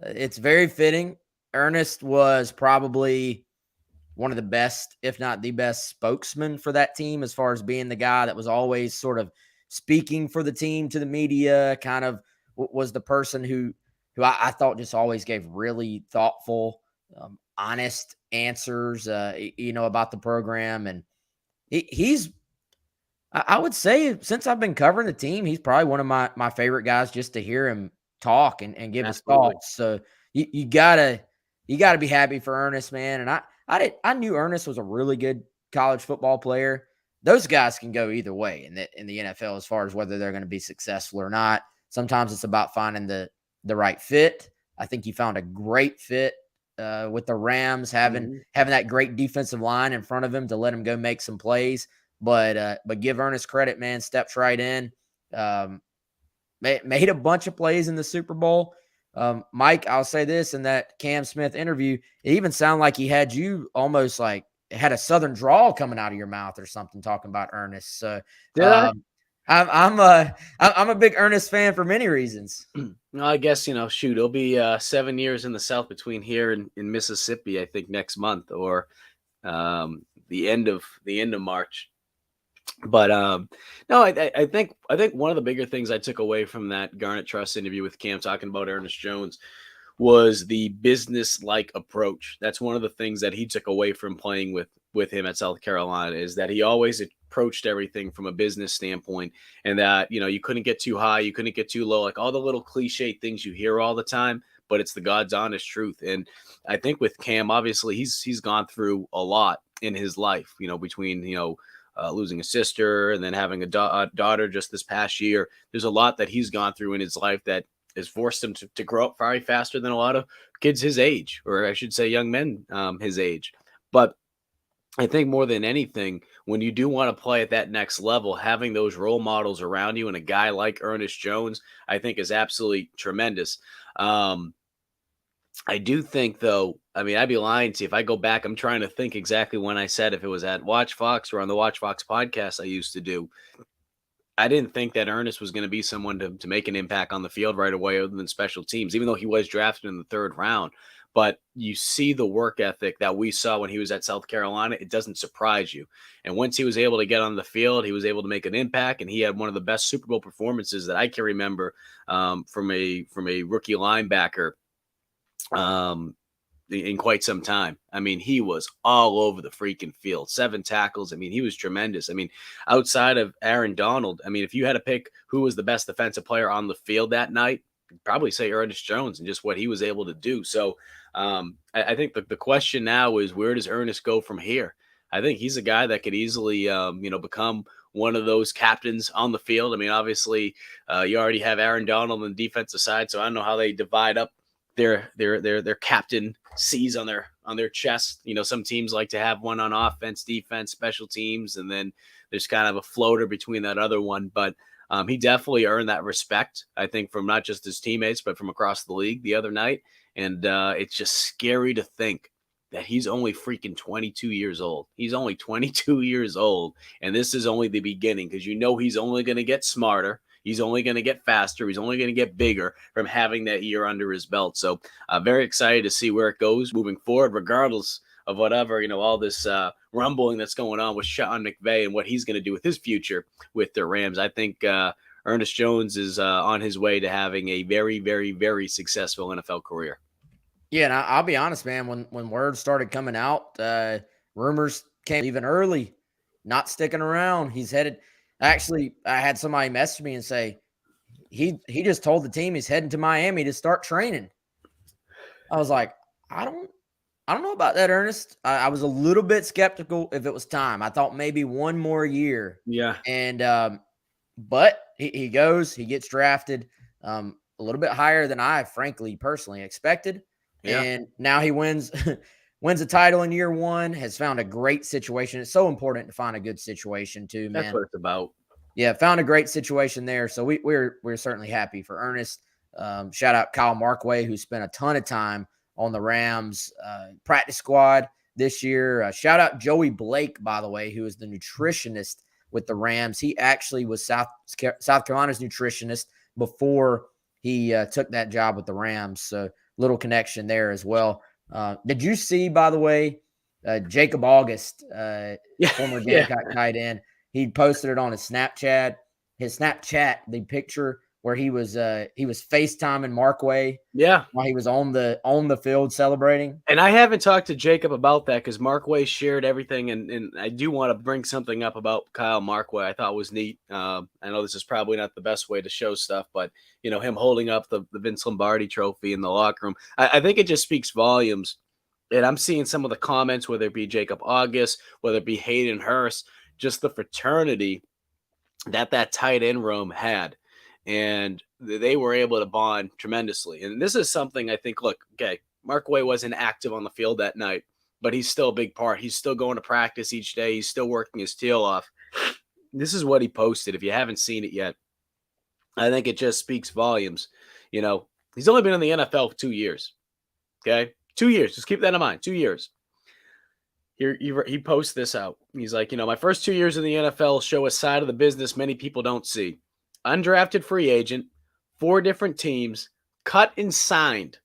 It's very fitting. Ernest was probably one of the best, if not the best, spokesman for that team, as far as being the guy that was always sort of speaking for the team to the media, kind of was the person who I thought just always gave really thoughtful, honest answers, you know, about the program. And he's, I would say since I've been covering the team, he's probably one of my favorite guys just to hear him talk and give his Absolutely. thoughts. So you gotta be happy for Ernest, man. And I knew Ernest was a really good college football player. Those guys can go either way in the NFL as far as whether they're going to be successful or not. Sometimes it's about finding the right fit. I think he found a great fit with the Rams, having that great defensive line in front of him to let him go make some plays. But give Ernest credit, man. Steps right in. Made a bunch of plays in the Super Bowl. Mike, I'll say this, in that Cam Smith interview, it even sounded like he had you almost like had a Southern drawl coming out of your mouth or something talking about Ernest. So I'm a big Ernest fan for many reasons. No, I guess, shoot, it'll be 7 years in the South between here and in Mississippi, I think next month, or the end of March. But no, I think one of the bigger things I took away from that Garnet Trust interview with Cam talking about Ernest Jones was the business-like approach. That's one of the things that he took away from playing with him at South Carolina, is that he always approached everything from a business standpoint, and that, you couldn't get too high, you couldn't get too low, like all the little cliche things you hear all the time, but it's the God's honest truth. And I think with Cam, obviously he's gone through a lot in his life, between, losing a sister and then having a daughter just this past year. There's a lot that he's gone through in his life that has forced him to grow up very faster than a lot of kids his age, or I should say young men his age. But I think more than anything, when you do want to play at that next level, having those role models around you and a guy like Ernest Jones, I think is absolutely tremendous. I do think, though, I'd be lying to you if I go back. I'm trying to think exactly when I said, if it was at Watch Fox or on the Watch Fox podcast I used to do. I didn't think that Ernest was going to be someone to make an impact on the field right away other than special teams, even though he was drafted in the 3rd round. But you see the work ethic that we saw when he was at South Carolina. It doesn't surprise you. And once he was able to get on the field, he was able to make an impact, and he had one of the best Super Bowl performances that I can remember from a rookie linebacker in quite some time. He was all over the freaking field, 7 tackles. He was tremendous. Outside of Aaron Donald, if you had to pick who was the best defensive player on the field that night, I'd probably say Ernest Jones and just what he was able to do. So I think the question now is, where does Ernest go from here? I think he's a guy that could easily, become one of those captains on the field. Obviously, you already have Aaron Donald on the defensive side, so I don't know how they divide up their captain C's on their chest. Some teams like to have one on offense, defense, special teams, and then there's kind of a floater between that other one. But he definitely earned that respect, I think, from not just his teammates, but from across the league the other night. And it's just scary to think that he's only freaking 22 years old. He's only 22 years old, and this is only the beginning, because he's only going to get smarter. He's only going to get faster. He's only going to get bigger from having that year under his belt. So very excited to see where it goes moving forward, regardless of whatever, all this rumbling that's going on with Sean McVay and what he's going to do with his future with the Rams. I think Ernest Jones is on his way to having a very, very, very successful NFL career. Yeah, and I'll be honest, man, when word started coming out, rumors came even early, not sticking around. He's headed. Actually, I had somebody message me and say he just told the team he's heading to Miami to start training. I was like, I don't know about that, Ernest. I was a little bit skeptical if it was time. I thought maybe one more year. Yeah. And but he goes, he gets drafted a little bit higher than I, frankly, personally expected. Yeah. And now he wins a title in year 1, has found a great situation. It's so important to find a good situation too, man. That's what it's about. Yeah, found a great situation there. So we're certainly happy for Ernest. Shout out Kyle Markway, who spent a ton of time on the Rams practice squad this year. Shout out Joey Blake, by the way, who is the nutritionist with the Rams. He actually was South Carolina's nutritionist before he took that job with the Rams. So little connection there as well. Did you see, by the way, Jacob August, former Gamecock tight end, he posted it on his Snapchat. The picture where he was FaceTiming Markway Yeah. while he was on the field celebrating. And I haven't talked to Jacob about that because Markway shared everything, and I do want to bring something up about Kyle Markway I thought was neat. I know this is probably not the best way to show stuff, but him holding up the Vince Lombardi trophy in the locker room, I think it just speaks volumes. And I'm seeing some of the comments, whether it be Jacob August, whether it be Hayden Hurst, just the fraternity that tight end room had. And they were able to bond tremendously. And this is something I think, look, okay, Markway wasn't active on the field that night, but he's still a big part. He's still going to practice each day. He's still working his tail off. This is what he posted. If you haven't seen it yet, I think it just speaks volumes. He's only been in the NFL for 2 years. Okay? 2 years. Just keep that in mind. 2 years. He posts this out. He's like, my first 2 years in the NFL show a side of the business many people don't see. Undrafted free agent, 4 different teams, cut and signed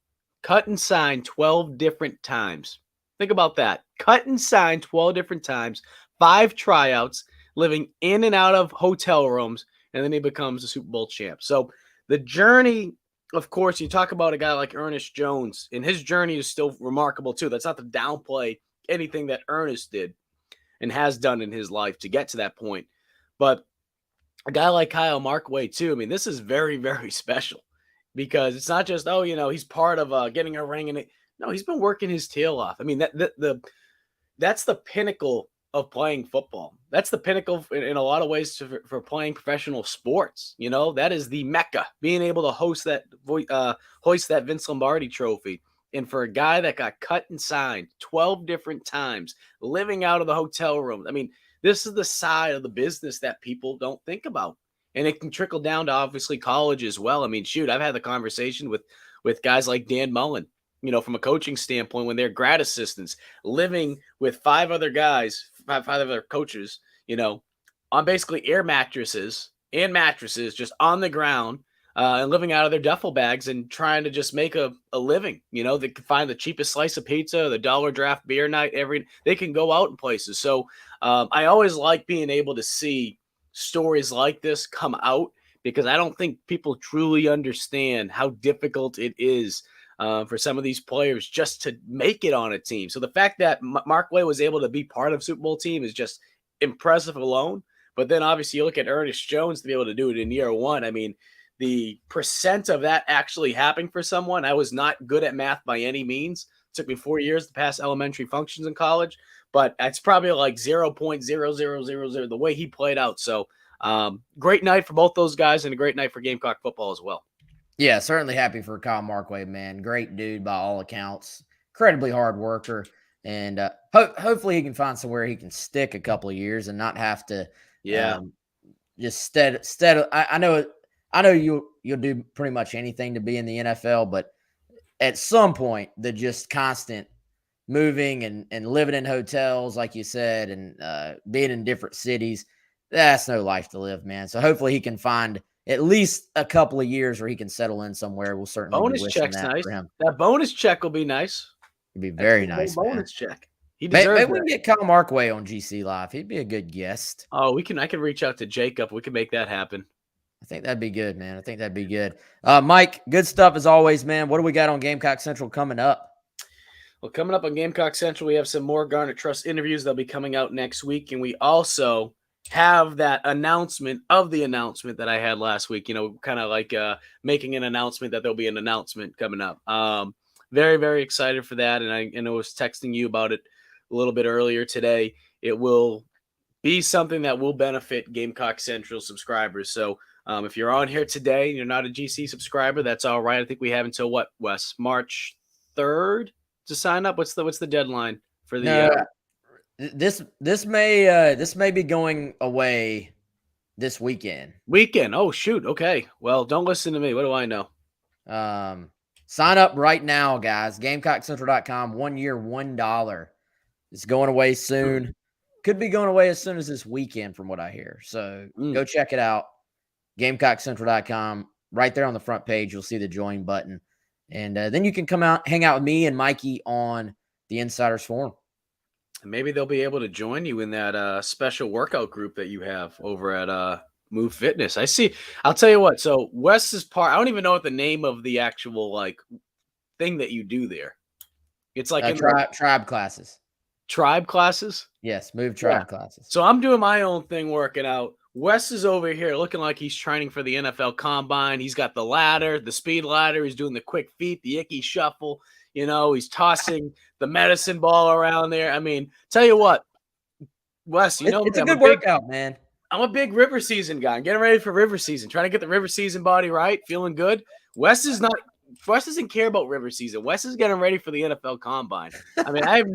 12 different times. Think about that. Cut and signed 12 different times, 5 tryouts, living in and out of hotel rooms, and then he becomes a Super Bowl champ. So the journey, of course, you talk about a guy like Ernest Jones, and his journey is still remarkable too. That's not to downplay anything that Ernest did and has done in his life to get to that point. But a guy like Kyle Markway too, I mean, this is very, very special because it's not just, he's part of getting a ring in it. No, he's been working his tail off. I mean, that's the pinnacle of playing football. That's the pinnacle in a lot of ways for playing professional sports. That is the mecca, being able to hoist that Vince Lombardi trophy. And for a guy that got cut and signed 12 different times, living out of the hotel room, I mean, this is the side of the business that people don't think about. And it can trickle down to obviously college as well. I mean, shoot, I've had the conversation with guys like Dan Mullen, from a coaching standpoint, when they're grad assistants, living with 5 other guys, five other coaches, on basically air mattresses and mattresses just on the ground, and living out of their duffel bags and trying to just make a living. They can find the cheapest slice of pizza, the dollar draft beer night, they can go out in places. So I always like being able to see stories like this come out because I don't think people truly understand how difficult it is for some of these players just to make it on a team. So the fact that Markway was able to be part of Super Bowl team is just impressive alone. But then obviously you look at Ernest Jones to be able to do it in year 1. I mean, the percent of that actually happening for someone, I was not good at math by any means. It took me 4 years to pass elementary functions in college, but it's probably like 0.0000 the way he played out. So great night for both those guys and a great night for Gamecock football as well. Yeah, certainly happy for Kyle Markway, man. Great dude by all accounts. Incredibly hard worker. And hopefully he can find somewhere he can stick a couple of years and not have to just I know you'll do pretty much anything to be in the NFL, but at some point the just constant moving and living in hotels, like you said, and being in different cities, that's no life to live, man. So hopefully he can find at least a couple of years where he can settle in somewhere. We'll certainly bonus be wishing check's that nice. for him. That bonus check will be nice. It'd be very nice, man. Bonus check. He deserves maybe we can get Kyle Markway on GC Live. He'd be a good guest. Oh, I can reach out to Jacob. We can make that happen. I think that'd be good, man. I think that'd be good. Mike, good stuff as always, man. What do we got on Gamecock Central coming up? Well, coming up on Gamecock Central, we have some more Garnet Trust interviews that'll be coming out next week. And we also have that announcement of the announcement that I had last week, kind of like making an announcement that there'll be an announcement coming up. Very, very excited for that. And I was texting you about it a little bit earlier today. It will be something that will benefit Gamecock Central subscribers. So if you're on here today and you're not a GC subscriber, that's all right. I think we have until what, Wes? March 3rd to sign up. What's the deadline for the This may be going away this weekend. Oh shoot. Okay. Well, don't listen to me. What do I know? Sign up right now, guys. GamecockCentral.com. 1 year, $1. It's going away soon. Could be going away as soon as this weekend, from what I hear. So go check it out. GamecockCentral.com. Right there on the front page, you'll see the join button, and then you can come out, hang out with me and Mikey on the Insiders Forum. Maybe they'll be able to join you in that special workout group that you have over at Move Fitness. I see. I'll tell you what. So Wes is part. I don't even know what the name of the actual like thing that you do there. It's like in the tribe classes. tribe classes. Yes, Move tribe classes. So I'm doing my own thing, working out. Wes is over here looking like he's training for the NFL Combine. He's got the ladder, the speed ladder. He's doing the quick feet, the icky shuffle. You know, he's tossing the medicine ball around there. I mean, tell you what, Wes, you know, it's a good workout, man. I'm a big river season guy. I'm getting ready for river season, trying to get the river season body right, feeling good. Wes doesn't care about river season. Wes is getting ready for the NFL Combine. I mean, I have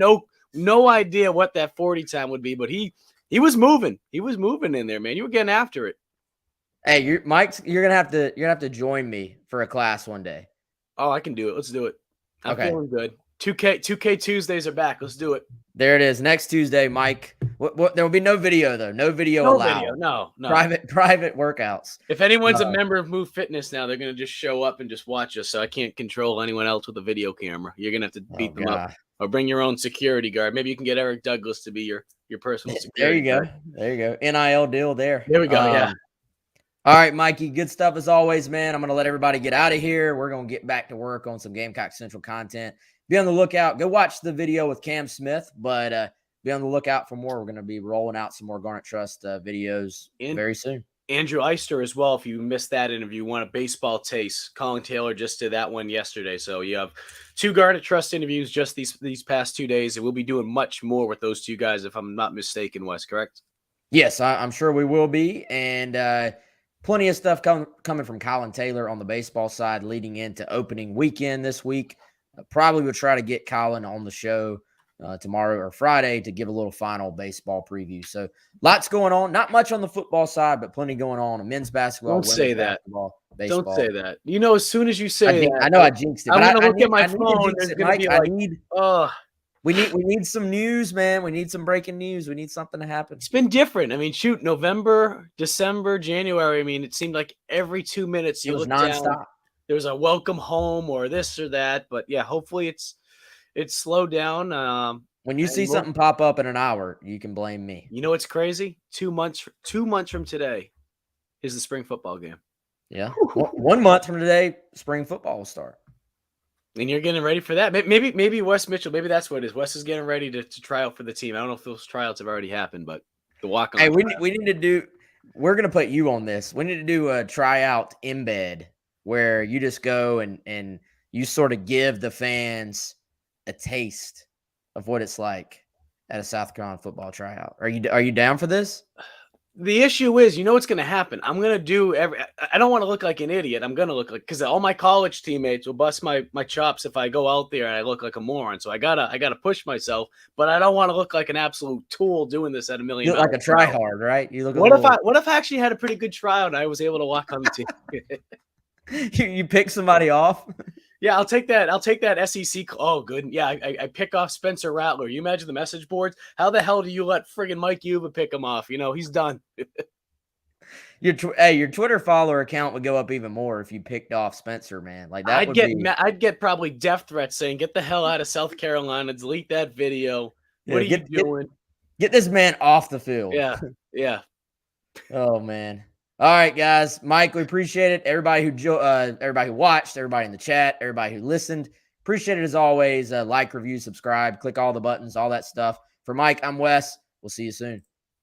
no idea what that 40 time would be, but he was moving. He was moving in there, man. You were getting after it. Hey, Mike, you're gonna have to join me for a class one day. Oh, I can do it. Let's do it. I'm feeling good. 2K Tuesdays are back. Let's do it. There it is. Next Tuesday, Mike. There will be no video though. No video allowed. Video. No. Private workouts. If anyone's a member of Move Fitness now, they're gonna just show up and just watch us. So I can't control anyone else with a video camera. You're gonna have to beat them up, or bring your own security guard. Maybe you can get Eric Douglas to be your personal security guard. There you go. NIL deal there. There we go. Yeah. All right, Mikey. Good stuff as always, man. I'm gonna let everybody get out of here. We're gonna get back to work on some Gamecock Central content. Be on the lookout. Go watch the video with Cam Smith, but be on the lookout for more. We're going to be rolling out some more Garnet Trust videos very soon. Andrew Eister as well. If you missed that interview, want a baseball taste. Colin Taylor just did that one yesterday. So you have 2 Garnet Trust interviews just these past 2 days, and we'll be doing much more with those 2 guys, if I'm not mistaken, Wes, correct? Yes, I'm sure we will be. And plenty of stuff coming from Colin Taylor on the baseball side leading into opening weekend this week. Probably will try to get Colin on the show tomorrow or Friday to give a little final baseball preview. So lots going on. Not much on the football side, but plenty going on. Men's basketball. Don't say that. Baseball. Don't say that. You know, as soon as you say that, I know I jinxed it. I'm going to look at my phone. There's going to be like, we need some news, man. We need some breaking news. We need something to happen. It's been different. I mean, shoot, November, December, January. I mean, it seemed like every 2 minutes you look nonstop. Down. There's a welcome home or this or that, but yeah, hopefully it's slowed down. When you see something pop up in an hour, you can blame me. You know what's crazy? 2 months from today is the spring football game. Yeah, 1 month from today, spring football will start. And you're getting ready for that. Maybe Wes Mitchell. Maybe that's what it is. Wes is getting ready to try out for the team. I don't know if those tryouts have already happened, but the walk on. Hey, we need to do. We're gonna put you on this. We need to do a tryout embed, where you just go and you sort of give the fans a taste of what it's like at a South Carolina football tryout. Are you down for this? The issue is, you know what's going to happen. I'm going to do I don't want to look like an idiot. I'm going to look like, because all my college teammates will bust my chops if I go out there and I look like a moron. So I gotta push myself, but I don't want to look like an absolute tool doing this at $1 million. You look like a tryhard, right? You look. What if I actually had a pretty good tryout and I was able to walk on the team? You pick somebody off? Yeah, I'll take that SEC. Oh, good. Yeah, I pick off Spencer Rattler. You imagine the message boards? How the hell do you let friggin' Mike Uva pick him off? You know, he's done. Your Twitter follower account would go up even more if you picked off Spencer, man. Like that I'd get probably death threats saying, "Get the hell out of South Carolina, delete that video. What are you doing? Get this man off the field." Yeah. Oh man. All right, guys. Mike, we appreciate it. Everybody who watched, everybody in the chat, everybody who listened, appreciate it as always. Like, review, subscribe, click all the buttons, all that stuff. For Mike, I'm Wes. We'll see you soon.